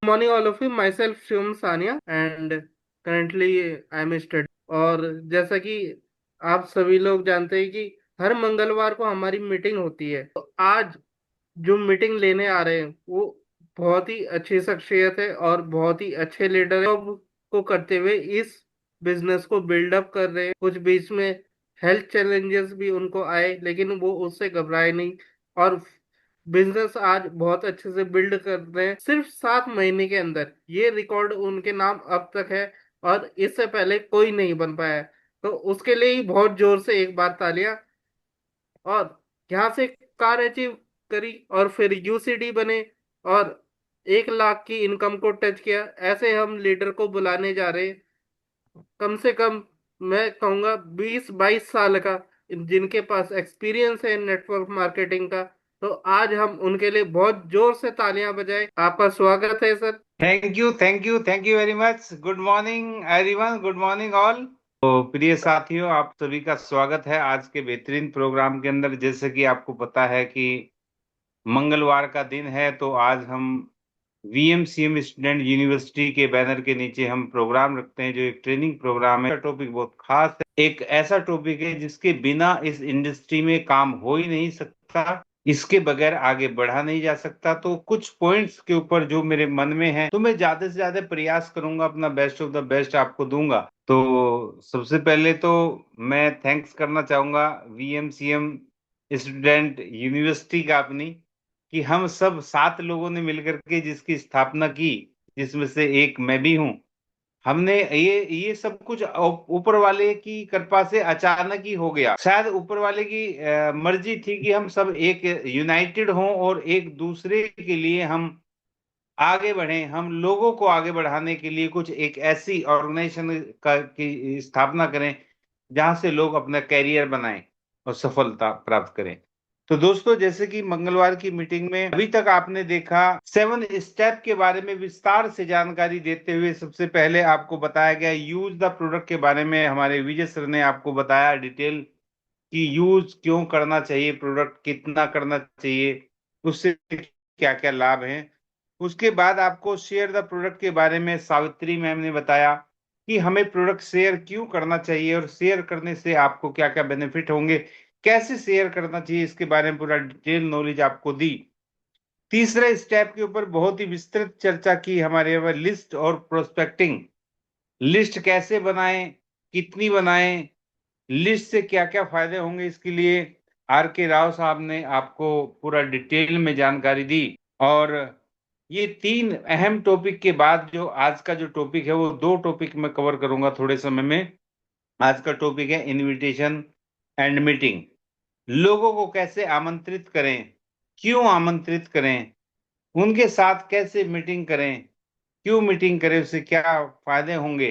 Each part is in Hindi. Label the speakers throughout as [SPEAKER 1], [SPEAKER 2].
[SPEAKER 1] Morning all of you, myself Shivam Sania and currently I am studying। और जैसा कि आप सभी लोग जानते हैं कि हर मंगलवार को हमारी मीटिंग होती है, तो आज जो मीटिंग लेने आ रहे हैं वो बहुत ही अच्छी शख्सियत है और बहुत ही अच्छे लीडर है। जॉब को करते हुए इस बिजनेस को बिल्डअप कर रहे हैं। कुछ बीच में हेल्थ चैलेंजेस भी उनको आए, लेकिन वो उससे घबराए नहीं और बिजनेस आज बहुत अच्छे से बिल्ड कर रहे हैं। सिर्फ 7 महीने के अंदर ये रिकॉर्ड उनके नाम अब तक है और इससे पहले कोई नहीं बन पाया है। तो उसके लिए ही बहुत जोर से एक बार तालियां। और यहाँ से कार अचीव करी और फिर यूसीडी बने और 1 लाख की इनकम को टच किया। ऐसे हम लीडर को बुलाने जा रहे हैं, कम से कम मैं कहूँगा 20-22 साल का, जिनके पास एक्सपीरियंस है नेटवर्क मार्केटिंग का। तो आज हम उनके लिए बहुत जोर से तालियां बजाएं। आपका स्वागत है sir.
[SPEAKER 2] Thank you very much. Good morning everyone, good morning all. तो प्रिय साथियों, आप सभी का स्वागत है आज के बेहतरीन प्रोग्राम के अंदर। जैसे कि आपको पता है कि मंगलवार का दिन है, तो आज हम वीएमसीएम स्टूडेंट यूनिवर्सिटी के बैनर के नीचे हम प्रोग्राम रखते हैं, जो एक ट्रेनिंग प्रोग्राम है। टॉपिक बहुत खास है, एक ऐसा टॉपिक है जिसके बिना इस इंडस्ट्री में काम हो ही नहीं सकता, इसके बगैर आगे बढ़ा नहीं जा सकता। तो कुछ पॉइंट्स के ऊपर जो मेरे मन में है, तो मैं ज्यादा से ज्यादा प्रयास करूंगा, अपना बेस्ट ऑफ द बेस्ट आपको दूंगा। तो सबसे पहले तो मैं थैंक्स करना चाहूंगा वीएमसीएम स्टूडेंट यूनिवर्सिटी का, अपनी, कि हम सब 7 लोगों ने मिलकर के जिसकी स्थापना की, जिसमें से एक मैं भी हूं। हमने ये सब कुछ ऊपर वाले की कृपा से अचानक ही हो गया। शायद ऊपर वाले की मर्जी थी कि हम सब एक यूनाइटेड हों और एक दूसरे के लिए हम आगे बढ़ें, हम लोगों को आगे बढ़ाने के लिए कुछ एक ऐसी ऑर्गेनाइजेशन का की स्थापना करें जहां से लोग अपना कैरियर बनाएं और सफलता प्राप्त करें। तो दोस्तों, जैसे कि मंगलवार की मीटिंग में अभी तक आपने देखा, 7 स्टेप के बारे में विस्तार से जानकारी देते हुए सबसे पहले आपको बताया गया यूज द प्रोडक्ट के बारे में। हमारे विजय सर ने आपको बताया डिटेल कि यूज क्यों करना चाहिए, प्रोडक्ट कितना करना चाहिए, उससे क्या क्या लाभ हैं। उसके बाद आपको शेयर द प्रोडक्ट के बारे में सावित्री मैम ने बताया कि हमें प्रोडक्ट शेयर क्यों करना चाहिए और शेयर करने से आपको क्या क्या बेनिफिट होंगे, कैसे शेयर करना चाहिए, इसके बारे में पूरा डिटेल नॉलेज आपको दी। तीसरे स्टेप के ऊपर बहुत ही विस्तृत चर्चा की हमारे यहाँ, लिस्ट और प्रोस्पेक्टिंग। लिस्ट कैसे बनाएं, कितनी बनाएं, लिस्ट से क्या क्या फायदे होंगे, इसके लिए आर के राव साहब ने आपको पूरा डिटेल में जानकारी दी। और ये 3 अहम टॉपिक के बाद जो आज का जो टॉपिक है, वो 2 टॉपिक मैं कवर करूंगा थोड़े समय में। आज का टॉपिक है इनविटेशन एंड मीटिंग। लोगों को कैसे आमंत्रित करें, क्यों आमंत्रित करें, उनके साथ कैसे मीटिंग करें, क्यों मीटिंग करें, उससे क्या फायदे होंगे,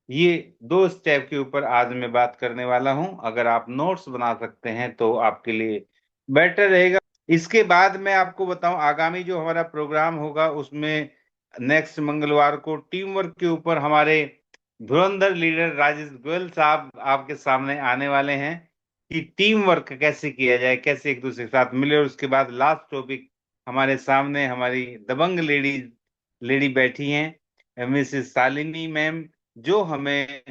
[SPEAKER 2] ये 2 स्टेप के ऊपर आज मैं बात करने वाला हूं। अगर आप नोट्स बना सकते हैं तो आपके लिए बेटर रहेगा। इसके बाद मैं आपको बताऊं, आगामी जो हमारा प्रोग्राम होगा उसमें नेक्स्ट मंगलवार को टीम वर्क के ऊपर हमारे धुरंधर लीडर राजेश गोयल साहब आपके सामने आने वाले हैं कि टीम वर्क कैसे किया जाए, कैसे एक दूसरे के साथ मिले। और उसके बाद लास्ट टॉपिक हमारे सामने हमारी दबंग लेडी बैठी हैं, मिसेस शालिनी मैम, जो हमें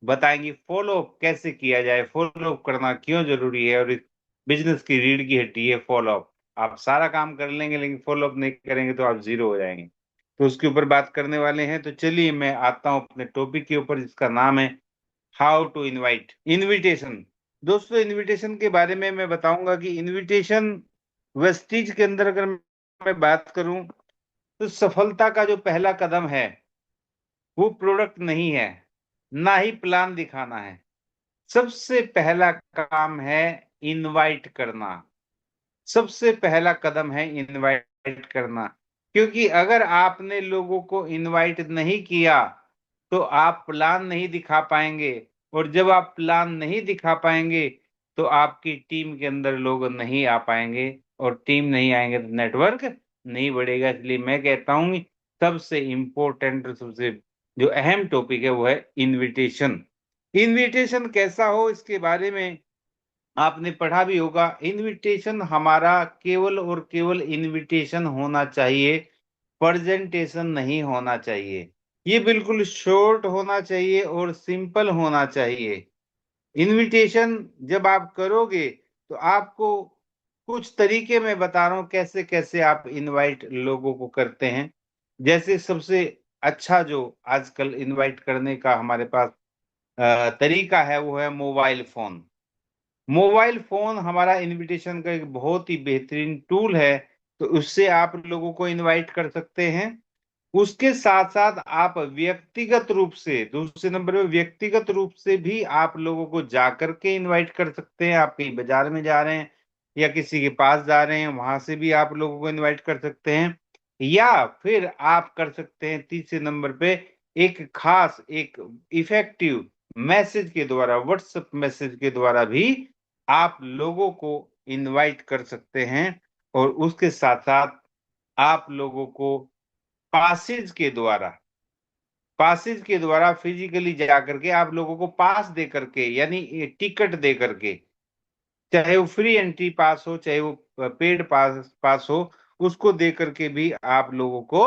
[SPEAKER 2] बताएंगी फॉलो अप कैसे किया जाए, फॉलो अप करना क्यों जरूरी है। और इस बिजनेस की रीढ़ की हड्डी है फॉलो अप। आप सारा काम कर लेंगे लेकिन फॉलो अप नहीं करेंगे तो आप जीरो हो जाएंगे। तो उसके ऊपर बात करने वाले हैं। तो चलिए मैं आता हूं अपने टॉपिक के ऊपर, जिसका नाम है हाउ टू इनवाइट, इनविटेशन। दोस्तों, इनविटेशन के बारे में मैं बताऊंगा कि इनविटेशन वेस्टीज के अंदर अगर मैं बात करूं, तो सफलता का जो पहला कदम है वो प्रोडक्ट नहीं है, ना ही प्लान दिखाना है। सबसे पहला काम है इनवाइट करना। सबसे पहला कदम है इनवाइट करना। क्योंकि अगर आपने लोगों को इनवाइट नहीं किया तो आप प्लान नहीं दिखा पाएंगे, और जब आप प्लान नहीं दिखा पाएंगे तो आपकी टीम के अंदर लोग नहीं आ पाएंगे, और टीम नहीं आएंगे तो नेटवर्क नहीं बढ़ेगा। इसलिए मैं कहता हूं सबसे इंपॉर्टेंट, सबसे जो अहम टॉपिक है वो है इनविटेशन। इनविटेशन कैसा हो, इसके बारे में आपने पढ़ा भी होगा। इनविटेशन हमारा केवल और केवल इनविटेशन होना चाहिए प्रेजेंटेशन नहीं होना चाहिए। ये बिल्कुल शॉर्ट होना चाहिए और सिंपल होना चाहिए। इनविटेशन जब आप करोगे तो आपको कुछ तरीके मैं बता रहा हूं कैसे कैसे आप इनवाइट लोगों को करते हैं। जैसे सबसे अच्छा जो आजकल इनवाइट करने का हमारे पास तरीका है वो है मोबाइल फोन। मोबाइल फोन हमारा इनविटेशन का एक बहुत ही बेहतरीन टूल है। तो उससे आप लोगों को इनवाइट कर सकते हैं। उसके साथ साथ आप व्यक्तिगत रूप से, दूसरे नंबर पे व्यक्तिगत रूप से भी आप लोगों को जाकर के इनवाइट कर सकते हैं। आप कहीं बाजार में जा रहे हैं या किसी के पास जा रहे हैं, वहां से भी आप लोगों को इनवाइट कर सकते हैं। या फिर आप कर सकते हैं तीसरे नंबर पे, एक खास एक इफेक्टिव मैसेज के द्वारा, व्हाट्सएप मैसेज के द्वारा भी आप लोगों को इनवाइट कर सकते हैं। और उसके साथ साथ आप लोगों को पासिज के द्वारा, पासिज के द्वारा फिजिकली जा करके आप लोगों को पास दे करके, यानी टिकट दे करके, चाहे वो फ्री एंट्री पास हो चाहे वो पेड पास पास हो, उसको दे करके भी आप लोगों को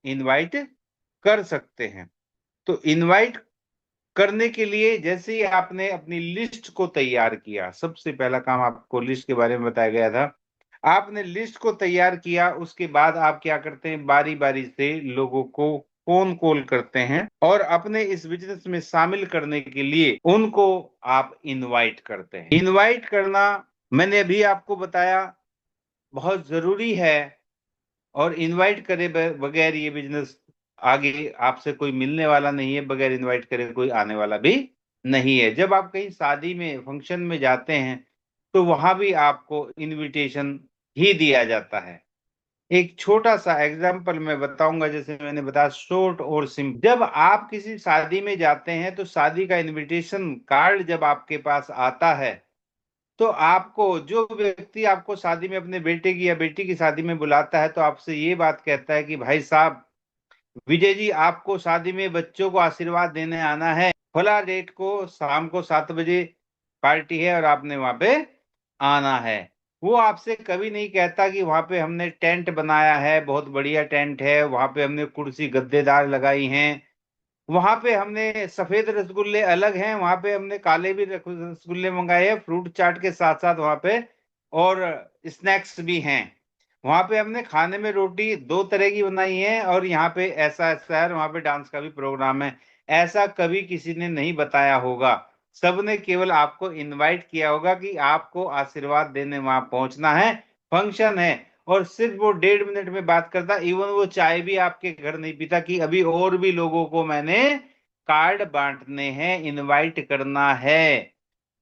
[SPEAKER 2] इनवाइट कर सकते हैं। तो इनवाइट करने के लिए जैसे ही आपने अपनी लिस्ट को तैयार किया, सबसे पहला काम आपको लिस्ट के बारे में बताया गया था, आपने लिस्ट को तैयार किया, उसके बाद आप क्या करते हैं, बारी बारी से लोगों को फोन कॉल करते हैं और अपने इस बिजनेस में शामिल करने के लिए उनको आप इनवाइट करते हैं। इनवाइट करना मैंने अभी आपको बताया बहुत जरूरी है। और इनवाइट करे बगैर ये बिजनेस आगे आपसे कोई मिलने वाला नहीं है, बगैर इनवाइट करे कोई आने वाला भी नहीं है। जब आप कहीं शादी में, फंक्शन में जाते हैं तो वहां भी आपको इनविटेशन ही दिया जाता है। एक छोटा सा एग्जांपल मैं बताऊंगा, जैसे मैंने बताया शॉर्ट और सिंपल। जब आप किसी शादी में जाते हैं तो शादी का इनविटेशन कार्ड जब आपके पास आता है तो आपको, जो व्यक्ति आपको शादी में अपने बेटे की या बेटी की शादी में बुलाता है तो आपसे ये बात कहता है कि भाई साहब, विजय जी आपको शादी में बच्चों को आशीर्वाद देने आना है, फला डेट को शाम को 7 बजे पार्टी है और आपने वहां पे आना है। वो आपसे कभी नहीं कहता कि वहां पे हमने टेंट बनाया है, बहुत बढ़िया टेंट है, वहां पे हमने कुर्सी गद्देदार लगाई हैं, वहां पे हमने सफेद रसगुल्ले अलग हैं, वहां पे हमने काले भी रसगुल्ले मंगाए हैं फ्रूट चाट के साथ साथ वहां पे, और स्नैक्स भी हैं। वहां पे हमने खाने में रोटी 2 तरह की बनाई है और यहाँ पे ऐसा ऐसा है, वहां पे डांस का भी प्रोग्राम है। ऐसा कभी किसी ने नहीं बताया होगा। सबने केवल आपको इनवाइट किया होगा कि आपको आशीर्वाद देने वहां पहुंचना है, फंक्शन है। और सिर्फ वो 1.5 मिनट में बात करता, इवन वो चाय भी आपके घर नहीं पीता कि अभी और भी लोगों को मैंने कार्ड बांटने हैं, इनवाइट करना है।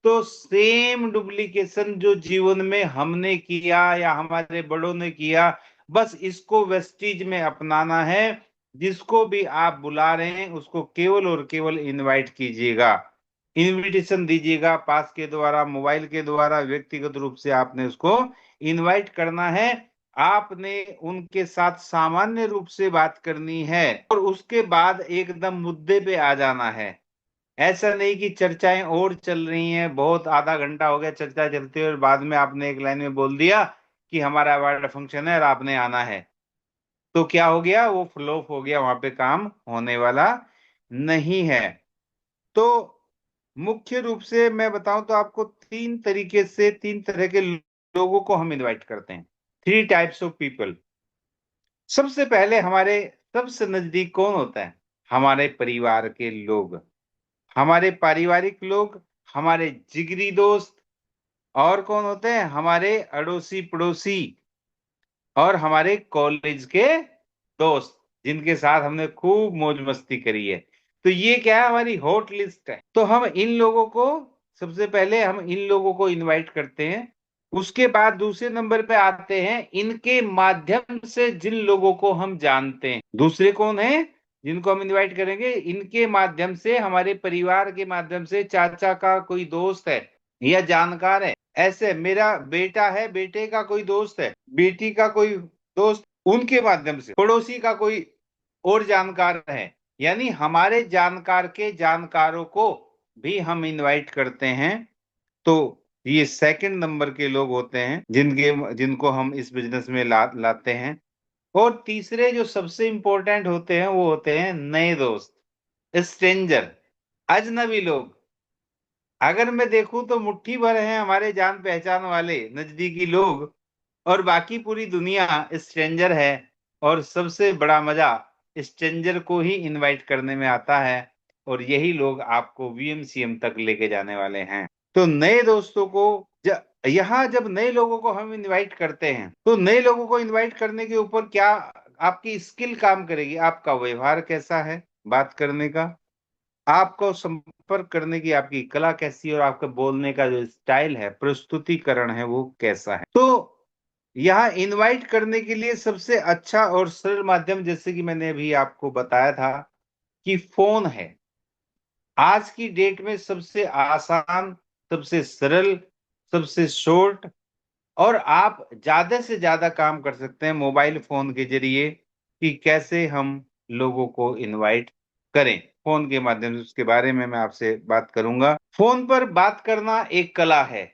[SPEAKER 2] तो सेम डुप्लीकेशन जो जीवन में हमने किया या हमारे बड़ों ने किया, बस इसको वेस्टीज में अपनाना है। जिसको भी आप बुला रहे हैं उसको केवल और केवल इनवाइट कीजिएगा, इनविटेशन दीजिएगा, पास के द्वारा, मोबाइल के द्वारा, व्यक्तिगत रूप से आपने उसको इनवाइट करना है। आपने उनके साथ सामान्य रूप से बात करनी है और उसके बाद एकदम मुद्दे पे आ जाना है। ऐसा नहीं कि चर्चाएं और चल रही हैं, बहुत आधा घंटा हो गया चर्चा चलते हुए और बाद में आपने एक लाइन में बोल दिया कि हमारा अवार्ड फंक्शन है और आपने आना है, तो क्या हो गया, वो फ्लॉप हो गया, वहां पे काम होने वाला नहीं है। तो मुख्य रूप से मैं बताऊं तो आपको 3 तरीके से, 3 तरह के लोगों को हम इनवाइट करते हैं, 3 टाइप्स ऑफ पीपल। सबसे पहले हमारे सबसे नजदीक कौन होता है, हमारे परिवार के लोग, हमारे पारिवारिक लोग, हमारे जिगरी दोस्त। और कौन होते हैं, हमारे अड़ोसी पड़ोसी और हमारे कॉलेज के दोस्त, जिनके साथ हमने खूब मौज मस्ती करी है। तो ये क्या है, हमारी हॉट लिस्ट है। तो हम इन लोगों को, सबसे पहले हम इन लोगों को इनवाइट करते हैं। उसके बाद दूसरे नंबर पे आते हैं इनके माध्यम से जिन लोगों को हम जानते हैं। दूसरे कौन है जिनको हम इनवाइट करेंगे, इनके माध्यम से, हमारे परिवार के माध्यम से, चाचा का कोई दोस्त है या जानकार है, ऐसे मेरा बेटा है, बेटे का कोई दोस्त है, बेटी का कोई दोस्त, उनके माध्यम से, पड़ोसी का कोई और जानकार है, यानी हमारे जानकार के जानकारों को भी हम इनवाइट करते हैं। तो ये सेकंड नंबर के लोग होते हैं जिनके जिनको हम इस बिजनेस में लाते हैं। और तीसरे जो सबसे इंपॉर्टेंट होते हैं वो होते हैं नए दोस्त, स्ट्रेंजर, अजनबी लोग। अगर मैं देखूं तो मुट्ठी भर हैं हमारे जान पहचान वाले नजदीकी लोग, और बाकी पूरी दुनिया स्ट्रेंजर है। और सबसे बड़ा मजा स्ट्रेंजर को ही इनवाइट करने में आता है, और यही लोग आपको वीएमसीएम तक लेके जाने वाले हैं। तो नए दोस्तों को यहाँ जब नए लोगों को हम इनवाइट करते हैं, तो नए लोगों को इनवाइट करने के ऊपर क्या आपकी स्किल काम करेगी, आपका व्यवहार कैसा है बात करने का, आपको संपर्क करने की आपकी कला कैसी है, और आपका बोलने का जो स्टाइल है, प्रस्तुतिकरण है, वो कैसा है। तो यहाँ इनवाइट करने के लिए सबसे अच्छा और सरल माध्यम, जैसे कि मैंने अभी आपको बताया था, कि फोन है। आज की डेट में सबसे आसान, सबसे सरल, सबसे शॉर्ट, और आप ज्यादा से ज्यादा काम कर सकते हैं मोबाइल फोन के जरिए, कि कैसे हम लोगों को इनवाइट करें फोन के माध्यम से। उसके बारे में मैं आपसे बात करूंगा। फोन पर बात करना एक कला है।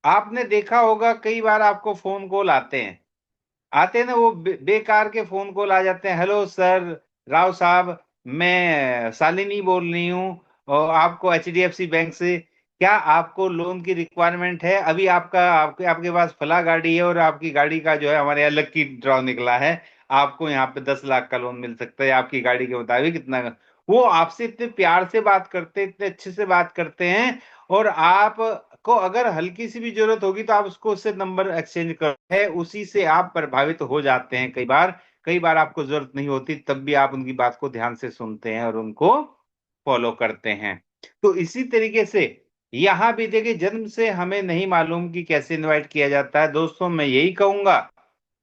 [SPEAKER 2] आपने देखा होगा कई बार आपको फोन कॉल आते हैं ना, वो बेकार के फोन कॉल आ जाते हैं। हेलो सर, राव साहब, मैं शालिनी बोल रही हूँ, और आपको एचडीएफसी बैंक से, क्या आपको लोन की रिक्वायरमेंट है? अभी आपके पास फला गाड़ी है, और आपकी गाड़ी का जो है हमारे यहाँ लकी ड्रॉ निकला है, आपको यहाँ पे 10 लाख का लोन मिल सकता है आपकी गाड़ी के मुताबिक इतना का। वो आपसे इतने प्यार से बात करते, इतने अच्छे से बात करते हैं, और आपको अगर हल्की सी भी जरूरत होगी तो आप उसको उससे नंबर एक्सचेंज कर है, उसी से आप प्रभावित हो जाते हैं। कई बार आपको जरूरत नहीं होती, तब भी आप उनकी बात को ध्यान से सुनते हैं और उनको फॉलो करते हैं। तो इसी तरीके से यहां भी देखिए, जन्म से हमें नहीं मालूम कि कैसे इनवाइट किया जाता है। दोस्तों, मैं यही कहूंगा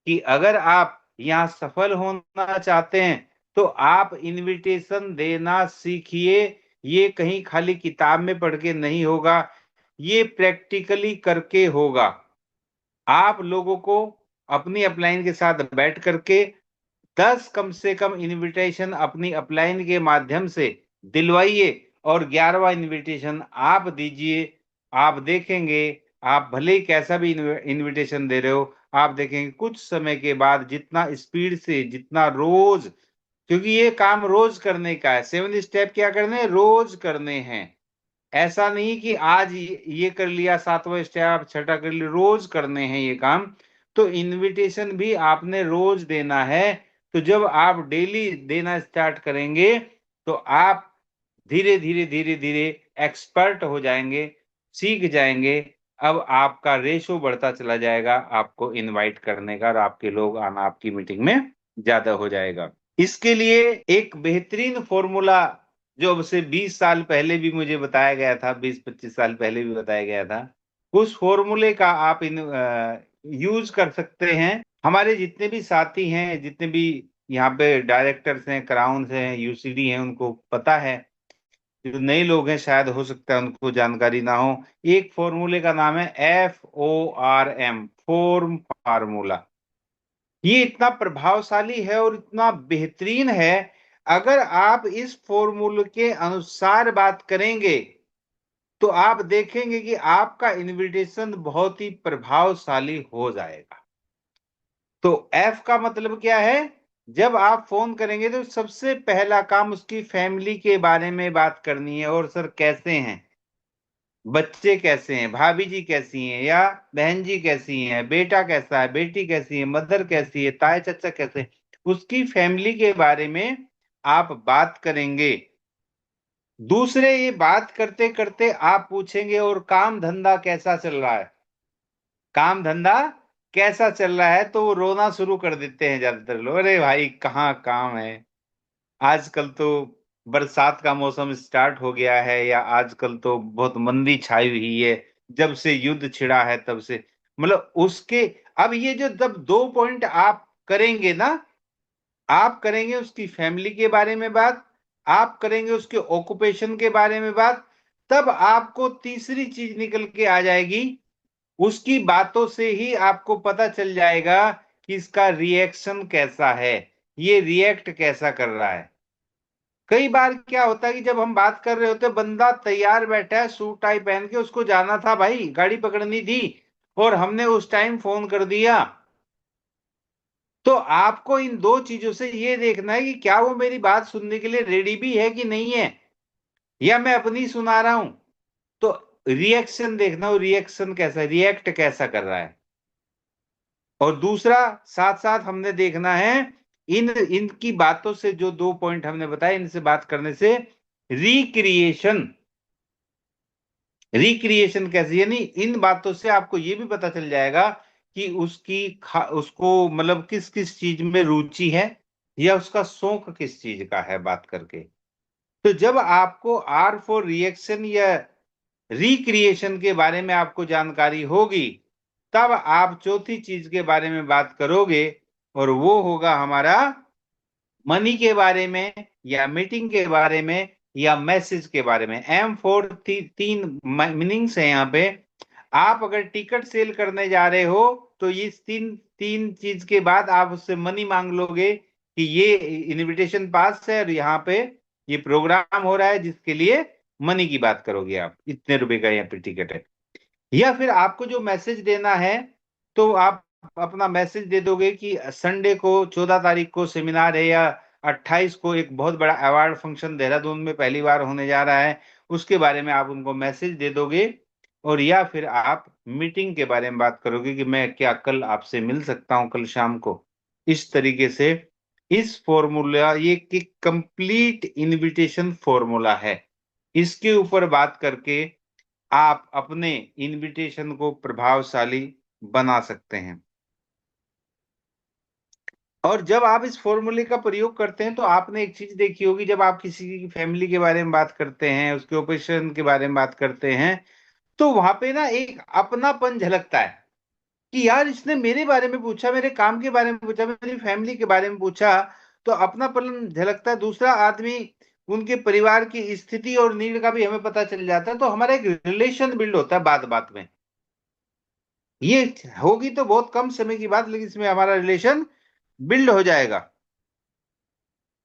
[SPEAKER 2] कि अगर आप यहाँ सफल होना चाहते हैं, तो आप इनविटेशन देना सीखिए। ये कहीं खाली किताब में पढ़ के नहीं होगा, ये प्रैक्टिकली करके होगा। आप लोगों को अपनी अपलाइन के साथ बैठ करके 10 कम से कम इनविटेशन अपनी अपलाइन के माध्यम से दिलवाइए, और 11वां इनविटेशन आप दीजिए। आप देखेंगे, आप भले ही कैसा भी इनविटेशन दे रहे हो, आप देखेंगे कुछ समय के बाद, जितना स्पीड से, जितना रोज, क्योंकि ये काम रोज करने का है। 7 स्टेप क्या करने हैं? रोज करने हैं। ऐसा नहीं कि आज ये कर लिया, 7वां स्टेप, छठा कर लिया, रोज करने हैं ये काम। तो इनविटेशन भी आपने रोज देना है। तो जब आप डेली देना स्टार्ट करेंगे, तो आप धीरे धीरे धीरे धीरे एक्सपर्ट हो जाएंगे, सीख जाएंगे। अब आपका रेशो बढ़ता चला जाएगा आपको इनवाइट करने का, और आपके लोग आना आपकी मीटिंग में ज्यादा हो जाएगा। इसके लिए एक बेहतरीन फॉर्मूला, जो अब से 20 साल पहले भी मुझे बताया गया था, 20-25 साल पहले भी बताया गया था, उस फॉर्मूले का आप यूज कर सकते हैं। हमारे जितने भी साथी हैं, जितने भी यहाँ पे डायरेक्टर्स हैं, क्राउन हैं, यूसीडी हैं, उनको पता है। जो नए लोग हैं शायद हो सकता है उनको जानकारी ना हो। एक फॉर्मूले का नाम है FORM, फॉर्म फार्मूला। ये इतना प्रभावशाली है और इतना बेहतरीन है। अगर आप इस फॉर्मूले के अनुसार बात करेंगे, तो आप देखेंगे कि आपका इनविटेशन बहुत ही प्रभावशाली हो जाएगा। तो F का मतलब क्या है? जब आप फोन करेंगे तो सबसे पहला काम उसकी फैमिली के बारे में बात करनी है। और सर कैसे हैं, बच्चे कैसे हैं, भाभी जी कैसी हैं, या बहन जी कैसी हैं, बेटा कैसा है, बेटी कैसी है, मदर कैसी है, ताए चाचा कैसे हैं, उसकी फैमिली के बारे में आप बात करेंगे। दूसरे, ये बात करते करते आप पूछेंगे, और काम धंधा कैसा चल रहा है, काम धंधा कैसा चल रहा है? तो वो रोना शुरू कर देते हैं ज्यादातर लोग, अरे भाई कहाँ काम है, आजकल तो बरसात का मौसम स्टार्ट हो गया है, या आजकल तो बहुत मंदी छाई हुई है, जब से युद्ध छिड़ा है तब से, मतलब उसके। अब ये जो जब 2 पॉइंट आप करेंगे ना, आप करेंगे उसकी फैमिली के बारे में बात, आप करेंगे उसके ऑक्यूपेशन के बारे में बात, तब आपको तीसरी चीज निकल के आ जाएगी। उसकी बातों से ही आपको पता चल जाएगा कि इसका रिएक्शन कैसा है, ये रिएक्ट कैसा कर रहा है। कई बार क्या होता है कि जब हम बात कर रहे होते हैं, बंदा तैयार बैठा है सूट टाई पहन के, उसको जाना था भाई, गाड़ी पकड़नी थी, और हमने उस टाइम फोन कर दिया, तो आपको इन दो चीजों से ये देखना है कि क्या वो मेरी बात सुनने के लिए रेडी भी है कि नहीं है, या मैं अपनी सुना रहा हूं। तो रिएक्शन देखना, वो रिएक्शन कैसा, रिएक्ट कैसा कर रहा है। और दूसरा साथ साथ हमने देखना है इनकी बातों से, जो दो पॉइंट हमने बताए, इनसे बात करने से रिक्रिएशन, रिक्रिएशन कैसे, यानी इन बातों से आपको ये भी पता चल जाएगा कि उसको मतलब किस किस चीज में रुचि है, या उसका शौक किस चीज का है बात करके। तो जब आपको आर फॉर रिएक्शन या रिक्रिएशन के बारे में आपको जानकारी होगी, तब आप चौथी चीज के बारे में बात करोगे, और वो होगा हमारा मनी के बारे में, या मीटिंग के बारे में, या मैसेज के बारे में। एम फोर तीन मीनिंग्स है यहाँ पे। आप अगर टिकट सेल करने जा रहे हो, तो ये तीन तीन चीज के बाद आप उससे मनी मांग लोगे कि ये इनविटेशन पास है, और यहाँ पे ये प्रोग्राम हो रहा है जिसके लिए मनी की बात करोगे आप, इतने रुपए का यहाँ पे टिकट है। या फिर आपको जो मैसेज देना है, तो आप अपना मैसेज दे दोगे कि संडे को 14 तारीख को सेमिनार है, या 28 को एक बहुत बड़ा अवार्ड फंक्शन देहरादून में पहली बार होने जा रहा है, उसके बारे में आप उनको मैसेज दे दोगे। और या फिर आप मीटिंग के बारे में बात करोगे कि मैं क्या कल आपसे मिल सकता हूं, कल शाम को। इस तरीके से इस फॉर्मूला, ये कि कंप्लीट इनविटेशन फॉर्मूला है, इसके ऊपर बात करके आप अपने इनविटेशन को प्रभावशाली बना सकते हैं। और जब आप इस फॉर्मूले का प्रयोग करते हैं, तो आपने एक चीज देखी होगी, जब आप किसी की फैमिली के बारे में बात करते हैं, उसके ऑपरेशन के बारे में बात करते हैं, तो वहां पे ना एक अपनापन झलकता है कि यार इसने मेरे बारे में पूछा, मेरे काम के बारे में पूछा, मेरी फैमिली के बारे में पूछा। तो अपनापन झलकता है। दूसरा आदमी, उनके परिवार की स्थिति और नीड का भी हमें पता चल जाता है, तो हमारा एक रिलेशन बिल्ड होता है बात बात में। ये होगी तो बहुत कम समय की बात, लेकिन इसमें हमारा रिलेशन बिल्ड हो जाएगा।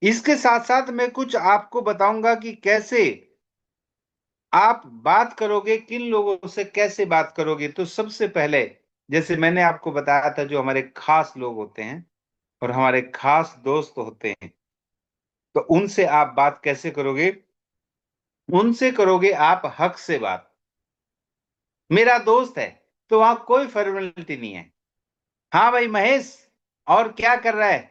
[SPEAKER 2] इसके साथ साथ मैं कुछ आपको बताऊंगा कि कैसे आप बात करोगे, किन लोगों से कैसे बात करोगे। तो सबसे पहले, जैसे मैंने आपको बताया था, जो हमारे खास लोग होते हैं और हमारे खास दोस्त होते हैं, तो उनसे आप बात कैसे करोगे। उनसे करोगे आप हक से बात। मेरा दोस्त है, तो वहां कोई फॉर्मेलिटी नहीं है। हाँ भाई महेश, और क्या कर रहा है।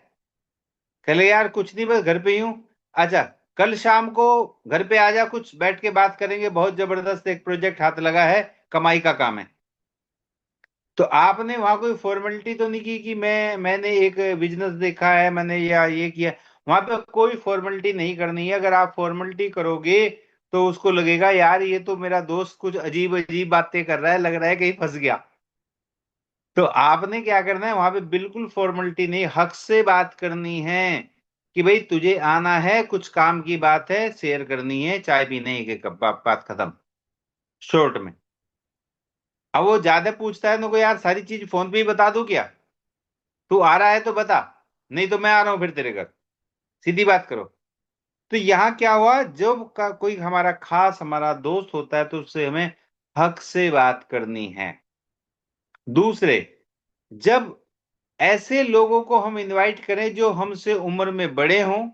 [SPEAKER 2] कल यार कुछ नहीं, बस घर पे ही हूँ। अच्छा, कल शाम को घर पे आ जा, कुछ बैठ के बात करेंगे, बहुत जबरदस्त एक प्रोजेक्ट हाथ लगा है, कमाई का काम है। तो आपने वहां कोई फॉर्मेलिटी तो नहीं की कि मैंने एक बिजनेस देखा है मैंने, या ये किया। वहां पे कोई फॉर्मेलिटी नहीं करनी है। अगर आप फॉर्मेलिटी करोगे, तो उसको लगेगा यार ये तो मेरा दोस्त कुछ अजीब अजीब बातें कर रहा है, लग रहा है कहीं फंस गया। तो आपने क्या करना है, वहां पे बिल्कुल फॉर्मेलिटी नहीं, हक से बात करनी है कि भाई तुझे आना है, कुछ काम की बात है, शेयर करनी है, चाय पीने के कप, बात खत्म, शॉर्ट में। अब वो ज्यादा पूछता है ना, को यार सारी चीज फोन पे ही बता दूं क्या, तू आ रहा है तो बता, नहीं तो मैं आ रहा हूं फिर तेरे घर, सीधी बात करो। तो यहाँ क्या हुआ, जब का कोई हमारा खास हमारा दोस्त होता है, तो उससे हमें हक से बात करनी है। दूसरे, जब ऐसे लोगों को हम इनवाइट करें जो हमसे उम्र में बड़े हों,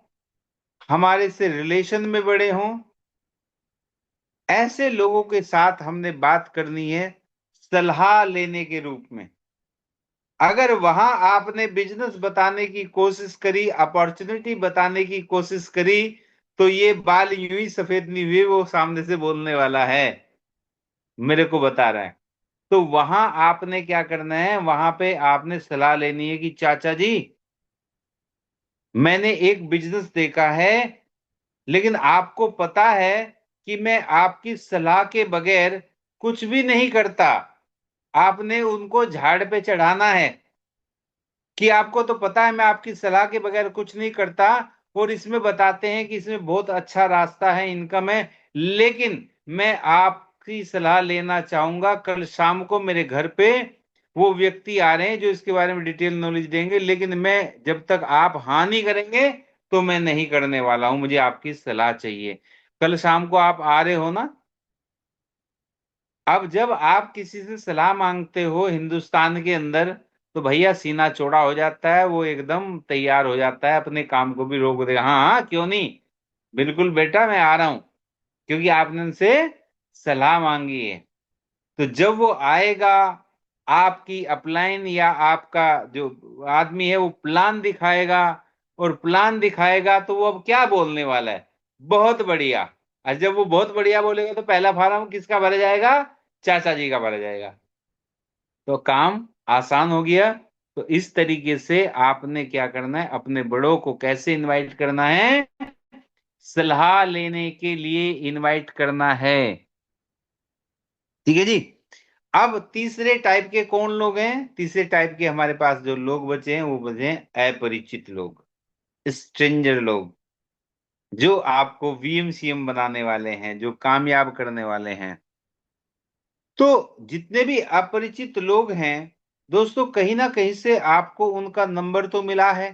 [SPEAKER 2] हमारे से रिलेशन में बड़े हों, ऐसे लोगों के साथ हमने बात करनी है सलाह लेने के रूप में। अगर वहां आपने बिजनेस बताने की कोशिश करी, अपॉर्चुनिटी बताने की कोशिश करी, तो ये बाल यूं ही सफेद नहीं हुए, वो सामने से बोलने वाला है, मेरे को बता रहा है। तो वहां आपने क्या करना है, वहां पे आपने सलाह लेनी है कि चाचा जी, मैंने एक बिजनेस देखा है, लेकिन आपको पता है कि मैं आपकी सलाह के बगैर कुछ भी नहीं करता। आपने उनको झाड़ पे चढ़ाना है कि आपको तो पता है मैं आपकी सलाह के बगैर कुछ नहीं करता, और इसमें बताते हैं कि इसमें बहुत अच्छा रास्ता है, इनकम है, लेकिन मैं आपकी सलाह लेना चाहूंगा। कल शाम को मेरे घर पे वो व्यक्ति आ रहे हैं जो इसके बारे में डिटेल नॉलेज देंगे, लेकिन मैं, जब तक आप हाँ नहीं करेंगे, तो मैं नहीं करने वाला हूं, मुझे आपकी सलाह चाहिए। कल शाम को आप आ रहे हो ना। अब जब आप किसी से सलाह मांगते हो हिंदुस्तान के अंदर, तो भैया सीना चौड़ा हो जाता है, वो एकदम तैयार हो जाता है, अपने काम को भी रोक देगा। हाँ हाँ, क्यों नहीं, बिल्कुल बेटा मैं आ रहा हूं, क्योंकि आपने उनसे सलाह मांगी है। तो जब वो आएगा, आपकी अपलाइन या आपका जो आदमी है वो प्लान दिखाएगा, और प्लान दिखाएगा तो वो अब क्या बोलने वाला है, बहुत बढ़िया। और जब वो बहुत बढ़िया बोलेगा तो पहला फार्म किसका भरा जाएगा, चाचा जी का भरा जाएगा। तो काम आसान हो गया। तो इस तरीके से आपने क्या करना है, अपने बड़ों को कैसे इनवाइट करना है, सलाह लेने के लिए इनवाइट करना है। ठीक है जी। अब तीसरे टाइप के कौन लोग हैं, तीसरे टाइप के हमारे पास जो लोग बचे हैं वो बचे हैं अपरिचित लोग, स्ट्रेंजर लोग, जो आपको वीएमसीएम बनाने वाले हैं, जो कामयाब करने वाले हैं। तो जितने भी अपरिचित लोग हैं दोस्तों, कहीं ना कहीं से आपको उनका नंबर तो मिला है,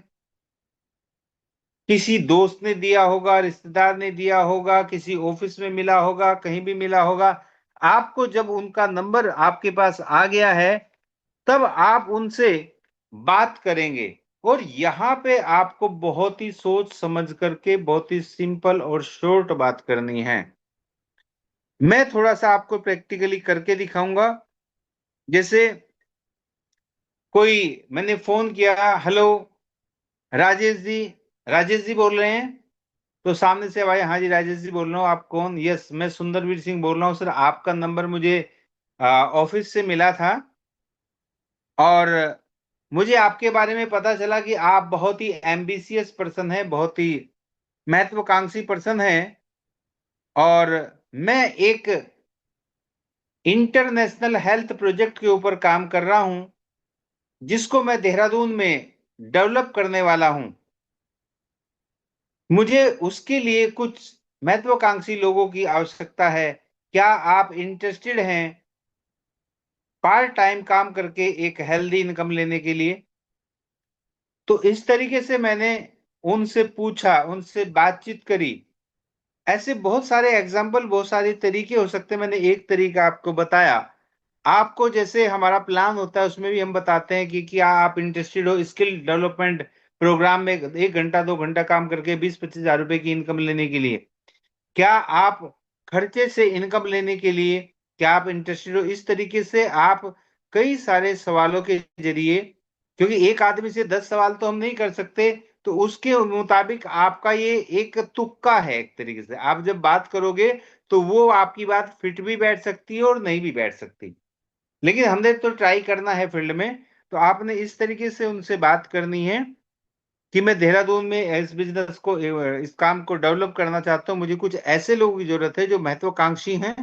[SPEAKER 2] किसी दोस्त ने दिया होगा, रिश्तेदार ने दिया होगा, किसी ऑफिस में मिला होगा, कहीं भी मिला होगा। आपको जब उनका नंबर आपके पास आ गया है, तब आप उनसे बात करेंगे। और यहां पे आपको बहुत ही सोच समझ करके बहुत ही सिंपल और शॉर्ट बात करनी है। मैं थोड़ा सा आपको प्रैक्टिकली करके दिखाऊंगा। जैसे कोई, मैंने फोन किया, हेलो राजेश जी, राजेश जी बोल रहे हैं? तो सामने से भाई, हाँ जी राजेश जी बोल रहा हूँ, आप कौन? यस, मैं सुंदरवीर सिंह बोल रहा हूँ सर, आपका नंबर मुझे ऑफिस से मिला था, और मुझे आपके बारे में पता चला कि आप बहुत ही एम्बिशियस पर्सन है, बहुत ही महत्वाकांक्षी पर्सन है। और मैं एक इंटरनेशनल हेल्थ प्रोजेक्ट के ऊपर काम कर रहा हूं, जिसको मैं देहरादून में डेवलप करने वाला हूं। मुझे उसके लिए कुछ महत्वाकांक्षी लोगों की आवश्यकता है। क्या आप इंटरेस्टेड हैं पार्ट टाइम काम करके एक हेल्दी इनकम लेने के लिए? तो इस तरीके से मैंने उनसे पूछा, उनसे बातचीत करी। ऐसे बहुत सारे एग्जाम्पल, बहुत सारे तरीके हो सकते हैं, मैंने एक तरीका आपको बताया। आपको जैसे हमारा प्लान होता है उसमें भी हम बताते हैं कि क्या आप इंटरेस्टेड हो स्किल डेवलपमेंट प्रोग्राम में 1 घंटा 2 घंटा काम करके 20-25 हजार रुपए की इनकम लेने के लिए? क्या आप खर्चे से इनकम लेने के लिए, क्या आप इंटरेस्टेड हो? इस तरीके से आप कई सारे सवालों के जरिए, क्योंकि एक आदमी से 10 सवाल तो हम नहीं कर सकते, तो उसके मुताबिक आपका ये एक तुक्का है। एक तरीके से आप जब बात करोगे तो वो आपकी बात फिट भी बैठ सकती है और नहीं भी बैठ सकती, लेकिन हमने तो ट्राई करना है फील्ड में। तो आपने इस तरीके से उनसे बात करनी है कि मैं देहरादून में इस बिजनेस को, इस काम को डेवलप करना चाहता हूँ, मुझे कुछ ऐसे लोगों की जरूरत है जो महत्वाकांक्षी हैं,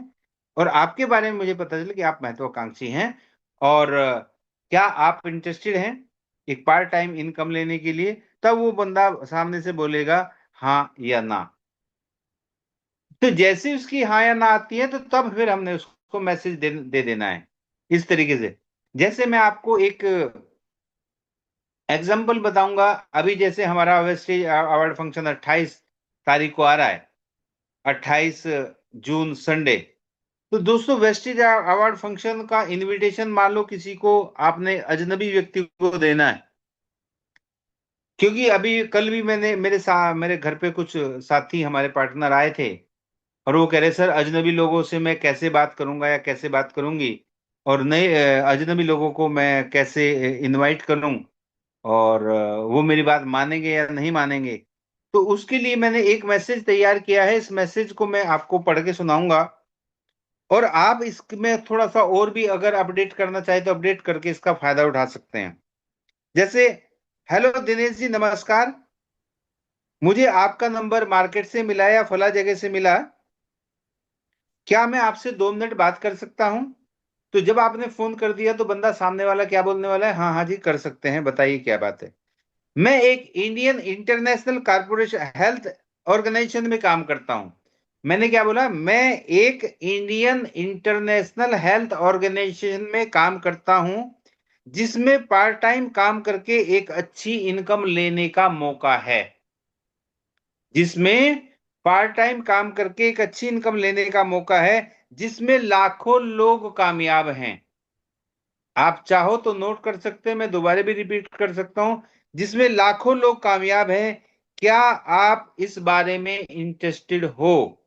[SPEAKER 2] और आपके बारे में मुझे पता चला कि आप महत्वाकांक्षी हैं, और क्या आप इंटरेस्टेड हैं एक पार्ट टाइम इनकम लेने के लिए? तब वो बंदा सामने से बोलेगा हाँ या ना। तो जैसे उसकी हाँ या ना आती है, तो तब फिर हमने उसको मैसेज दे देना है इस तरीके से। जैसे मैं आपको एक एग्जाम्पल बताऊंगा। अभी जैसे हमारा वेस्टेज अवार्ड फंक्शन 28 तारीख को आ रहा है, 28 जून संडे। तो दोस्तों, वेस्टेज अवार्ड फंक्शन का इनविटेशन मान लो किसी को आपने अजनबी व्यक्ति को देना है, क्योंकि अभी कल भी मैंने मेरे घर पे कुछ साथी हमारे पार्टनर आए थे, और वो कह रहे सर अजनबी लोगों से मैं कैसे बात करूंगा या कैसे बात करूंगी, और नए अजनबी लोगों को मैं कैसे इनवाइट करूं, और वो मेरी बात मानेंगे या नहीं मानेंगे। तो उसके लिए मैंने एक मैसेज तैयार किया है। इस मैसेज को मैं आपको पढ़ के सुनाऊंगा, और आप इसमें थोड़ा सा और भी अगर अपडेट करना चाहे तो अपडेट करके इसका फायदा उठा सकते हैं। जैसे, हेलो दिनेश जी नमस्कार, मुझे आपका नंबर मार्केट से मिला या फला जगह से मिला, क्या मैं आपसे 2 मिनट बात कर सकता हूं? तो जब आपने फोन कर दिया तो बंदा सामने वाला क्या बोलने वाला है, हाँ हाँ जी कर सकते हैं, बताइए क्या बात है। मैं एक Indian international corporation health organisation में काम करता हूं। मैंने क्या बोला, मैं एक इंडियन इंटरनेशनल हेल्थ ऑर्गेनाइजेशन में काम करता हूं, जिसमें पार्ट टाइम काम करके एक अच्छी इनकम लेने का मौका है, जिसमें पार्ट टाइम काम करके एक अच्छी इनकम लेने का मौका है, जिसमें लाखों लोग कामयाब हैं। आप चाहो तो नोट कर सकते हैं, मैं दोबारा भी रिपीट कर सकता हूं, जिसमें लाखों लोग कामयाब हैं। क्या आप इस बारे में इंटरेस्टेड हो?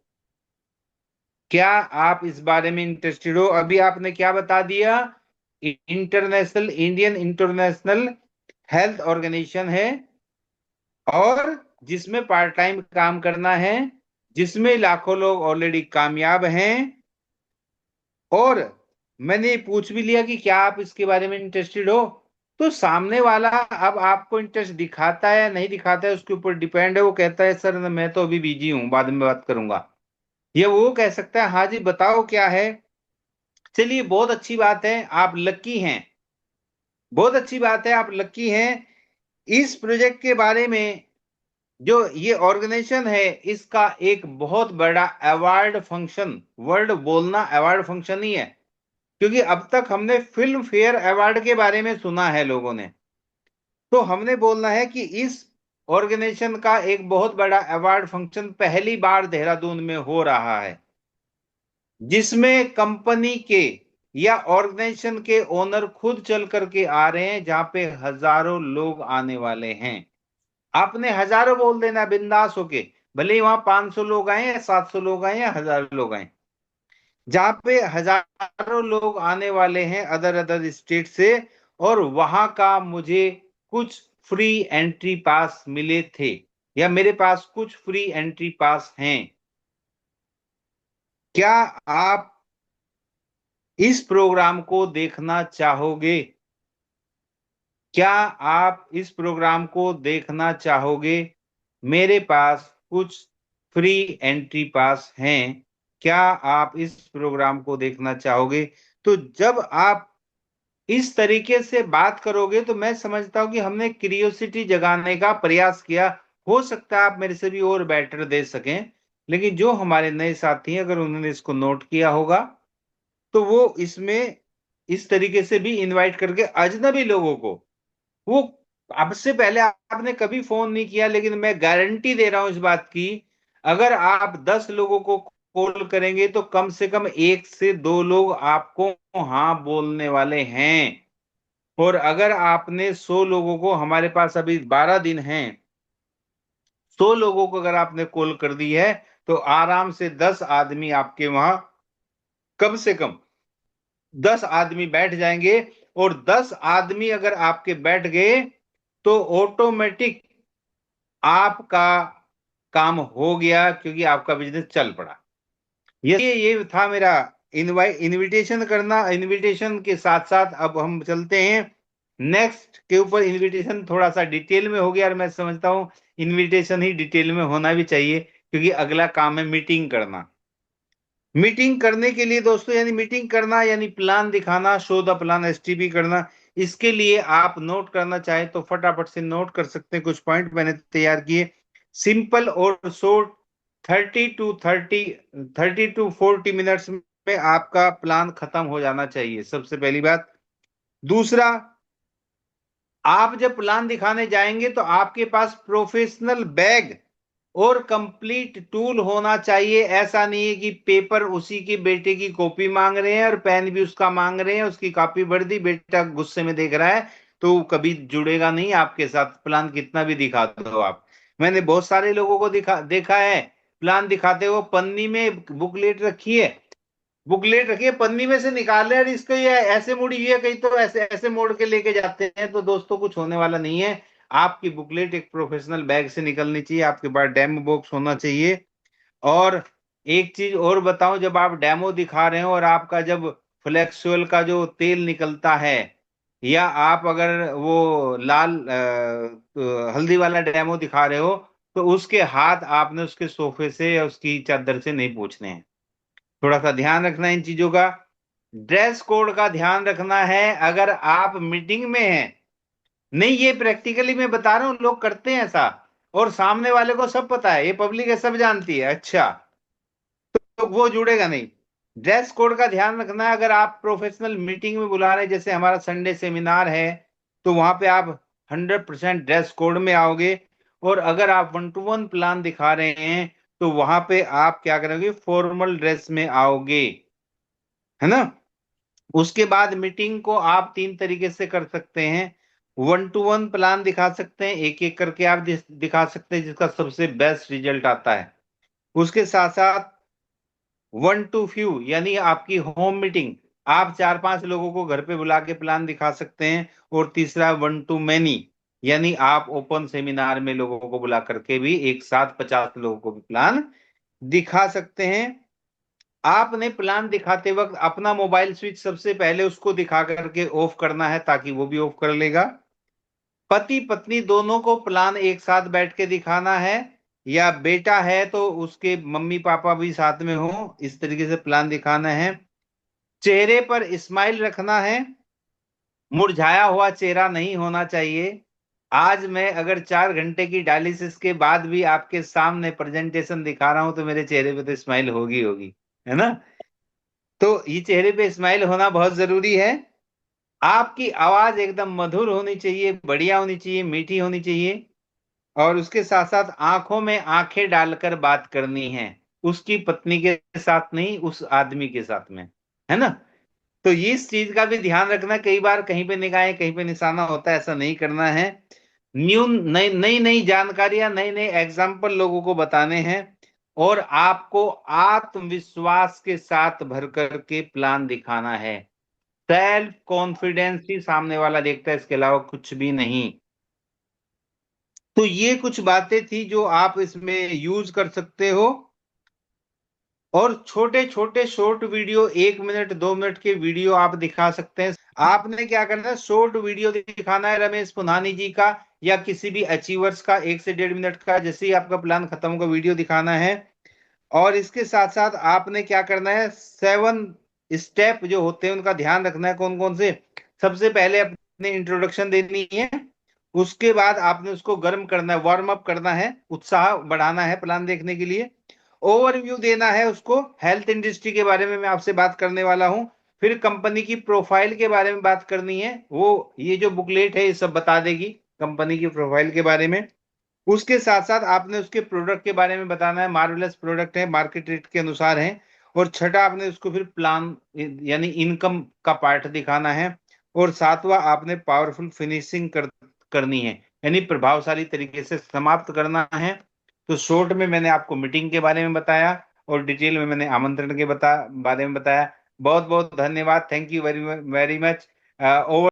[SPEAKER 2] क्या आप इस बारे में इंटरेस्टेड हो? अभी आपने क्या बता दिया? International, Indian international health organisation है, और जिसमें पार्ट टाइम काम करना है, जिसमें लाखों लोग ऑलरेडी कामयाब हैं। और मैंने पूछ भी लिया कि क्या आप इसके बारे में इंटरेस्टेड हो, तो सामने वाला अब आपको इंटरेस्ट दिखाता है या नहीं दिखाता है उसके ऊपर डिपेंड है। वो कहता है सर मैं तो अभी बिजी हूं, बाद में बात करूंगा, या वो कह सकता है हाँ जी बताओ क्या है। चलिए, बहुत अच्छी बात है, आप लकी हैं, बहुत अच्छी बात है, आप लकी हैं। इस प्रोजेक्ट के बारे में, जो ये ऑर्गेनाइजेशन है, इसका एक बहुत बड़ा अवार्ड फंक्शन, वर्ड बोलना अवार्ड फंक्शन ही है, क्योंकि अब तक हमने फिल्म फेयर अवार्ड के बारे में सुना है लोगों ने, तो हमने बोलना है कि इस ऑर्गेनाइजेशन का एक बहुत बड़ा अवार्ड फंक्शन पहली बार देहरादून में हो रहा है, जिसमें कंपनी के या ऑर्गेनाइजेशन के ओनर खुद चल करके आ रहे हैं, जहां पे हजारों लोग आने वाले हैं। आपने हजारों बोल देना बिंदास होके, भले ही वहां 500 लोग आए या 700 लोग आए या 1000 लोग आए, जहां पे हजारों लोग आने वाले हैं अदर अदर स्टेट से। और वहां का मुझे कुछ फ्री एंट्री पास मिले थे, या मेरे पास कुछ फ्री एंट्री पास हैं। क्या आप इस प्रोग्राम को देखना चाहोगे? क्या आप इस प्रोग्राम को देखना चाहोगे? मेरे पास कुछ फ्री एंट्री पास हैं, क्या आप इस प्रोग्राम को देखना चाहोगे? तो जब आप इस तरीके से बात करोगे तो मैं समझता हूं कि हमने क्यूरियोसिटी जगाने का प्रयास किया। हो सकता है आप मेरे से भी और बेटर दे सकें, लेकिन जो हमारे नए साथी हैं, अगर उन्होंने इसको नोट किया होगा, तो वो इसमें इस तरीके से भी इनवाइट करके अजनबी लोगों को, वो अब से पहले आपने कभी फोन नहीं किया, लेकिन मैं गारंटी दे रहा हूं इस बात की, अगर आप 10 लोगों को कॉल करेंगे तो कम से कम 1 से 2 लोग आपको हाँ बोलने वाले हैं। और अगर आपने 100 लोगों को, हमारे पास अभी 12 दिन हैं, 100 लोगों को अगर आपने कॉल कर दी है, तो आराम से 10 आदमी आपके वहां, कम से कम 10 आदमी बैठ जाएंगे। और 10 आदमी अगर आपके बैठ गए, तो ऑटोमेटिक आपका काम हो गया, क्योंकि आपका बिजनेस चल पड़ा। ये था मेरा इनविटेशन करना। इनविटेशन के साथ साथ अब हम चलते हैं नेक्स्ट के ऊपर। इनविटेशन थोड़ा सा डिटेल में हो गया, और मैं समझता हूँ इनविटेशन ही डिटेल में होना भी चाहिए, क्योंकि अगला काम है मीटिंग करना। मीटिंग करने के लिए दोस्तों, यानी मीटिंग करना यानी प्लान दिखाना, शो द प्लान, एसटीपी करना। इसके लिए आप नोट करना चाहे तो फटाफट से नोट कर सकते हैं, कुछ पॉइंट मैंने तैयार किए, सिंपल और शॉर्ट। 30 टू 40 में आपका प्लान खत्म हो जाना चाहिए, सबसे पहली बात। दूसरा, आप जब प्लान दिखाने जाएंगे तो आपके पास प्रोफेशनल बैग और कंप्लीट टूल होना चाहिए। ऐसा नहीं है कि पेपर उसी की बेटे की कॉपी मांग रहे हैं और पेन भी उसका मांग रहे हैं, उसकी कॉपी भर दी, बेटा गुस्से में देख रहा है, तो कभी जुड़ेगा नहीं आपके साथ, प्लान कितना भी दिखा दो आप। मैंने बहुत सारे लोगों को देखा है, प्लान दिखाते हुए पन्नी में बुकलेट रखी है, बुकलेट रखिए, पन्नी में से निकाल रहे हैं, और इसको ये ऐसे मुड़ी हुई है, कहीं तो ऐसे ऐसे मोड़ के लेके जाते हैं, तो दोस्तों कुछ होने वाला नहीं है। आपकी बुकलेट एक प्रोफेशनल बैग से निकलनी चाहिए, आपके पास डेमो बॉक्स होना चाहिए। और एक चीज और बताऊं, जब आप डेमो दिखा रहे हो और आपका जब फ्लेक्सुअल का जो तेल निकलता है, या आप अगर वो लाल हल्दी वाला डेमो दिखा रहे हो, तो उसके हाथ आपने उसके सोफे से या उसकी चादर से नहीं पोंछने हैं। थोड़ा सा ध्यान रखना इन चीजों का। ड्रेस कोड का ध्यान रखना है अगर आप मीटिंग में हैं। नहीं, ये प्रैक्टिकली मैं बता रहा हूं, लोग करते हैं ऐसा, और सामने वाले को सब पता है, ये पब्लिक है, सब जानती है, अच्छा, तो वो जुड़ेगा नहीं। ड्रेस कोड का ध्यान रखना है, अगर आप प्रोफेशनल मीटिंग में बुला रहे हैं, जैसे हमारा संडे सेमिनार है, तो वहां पे आप 100% ड्रेस कोड में आओगे। और अगर आप 1 to 1 प्लान दिखा रहे हैं, तो वहां पे आप क्या करोगे, फॉर्मल ड्रेस में आओगे, है ना। उसके बाद मीटिंग को आप 3 तरीके से कर सकते हैं। 1 to 1 प्लान दिखा सकते हैं, एक एक करके आप दिखा सकते हैं जिसका सबसे बेस्ट रिजल्ट आता है। उसके साथ साथ 1 to few यानी आपकी होम मीटिंग, आप 4-5 लोगों को घर पे बुला के प्लान दिखा सकते हैं। और तीसरा 1 to many यानी आप ओपन सेमिनार में लोगों को बुला करके भी एक साथ 50 लोगों को भी प्लान दिखा सकते हैं। आपने प्लान दिखाते वक्त अपना मोबाइल स्विच सबसे पहले उसको दिखा करके ऑफ करना है ताकि वो भी ऑफ कर लेगा। पति पत्नी दोनों को प्लान एक साथ बैठ के दिखाना है, या बेटा है तो उसके मम्मी पापा भी साथ में हो, इस तरीके से प्लान दिखाना है। चेहरे पर स्माइल रखना है, मुरझाया हुआ चेहरा नहीं होना चाहिए। आज मैं अगर 4 घंटे की डायलिसिस के बाद भी आपके सामने प्रेजेंटेशन दिखा रहा हूं तो मेरे चेहरे पे तो स्माइल होगी होगी, है ना। तो ये चेहरे पे स्माइल होना बहुत जरूरी है। आपकी आवाज एकदम मधुर होनी चाहिए, बढ़िया होनी चाहिए, मीठी होनी चाहिए। और उसके साथ साथ आंखों में आंखें डालकर बात करनी है, उसकी पत्नी के साथ नहीं, उस आदमी के साथ में, है ना। तो ये इस चीज का भी ध्यान रखना, कई बार कहीं पे निगाहें कहीं पे निशाना होता है, ऐसा नहीं करना है। न्यू नई नई नई जानकारियां, नए नए एग्जाम्पल लोगों को बताने हैं। और आपको आत्मविश्वास के साथ भर करके प्लान दिखाना है। सेल्फ कॉन्फिडेंस ही सामने वाला देखता है, इसके अलावा कुछ भी नहीं। तो ये कुछ बातें थी जो आप इसमें यूज कर सकते हो। और छोटे छोटे शॉर्ट वीडियो, 1 मिनट 2 मिनट के वीडियो आप दिखा सकते हैं। आपने क्या करना है, शॉर्ट वीडियो दिखाना है रमेश पुनानी जी का या किसी भी अचीवर्स का, 1 से 1.5 मिनट का, जैसे ही आपका प्लान खत्म होगा वीडियो दिखाना है। और इसके साथ साथ आपने क्या करना है, 7 स्टेप जो होते हैं उनका ध्यान रखना है। कौन कौन से? सबसे पहले अपने इंट्रोडक्शन देनी है, उसके बाद आपने उसको गर्म करना है, वार्म अप करना है, उत्साह बढ़ाना है प्लान देखने के लिए। ओवरव्यू देना है उसको, हेल्थ इंडस्ट्री के बारे में मैं आपसे बात करने वाला हूं। फिर कंपनी की प्रोफाइल के बारे में बात करनी है, वो ये जो बुकलेट है ये सब बता देगी कंपनी की प्रोफाइल के बारे में। उसके साथ साथ आपने उसके प्रोडक्ट के बारे में बताना है, मार्वेलस प्रोडक्ट है, मार्केट रेट के अनुसार है। और छठा, आपने उसको फिर प्लान यानी इनकम का पार्ट दिखाना है। और सातवां, आपने पावरफुल फिनिशिंग करनी है, यानी प्रभावशाली तरीके से समाप्त करना है। तो शॉर्ट में मैंने आपको मीटिंग के बारे में बताया और डिटेल में मैंने आमंत्रण के बारे में बताया। बहुत बहुत धन्यवाद, thank you very very much. Over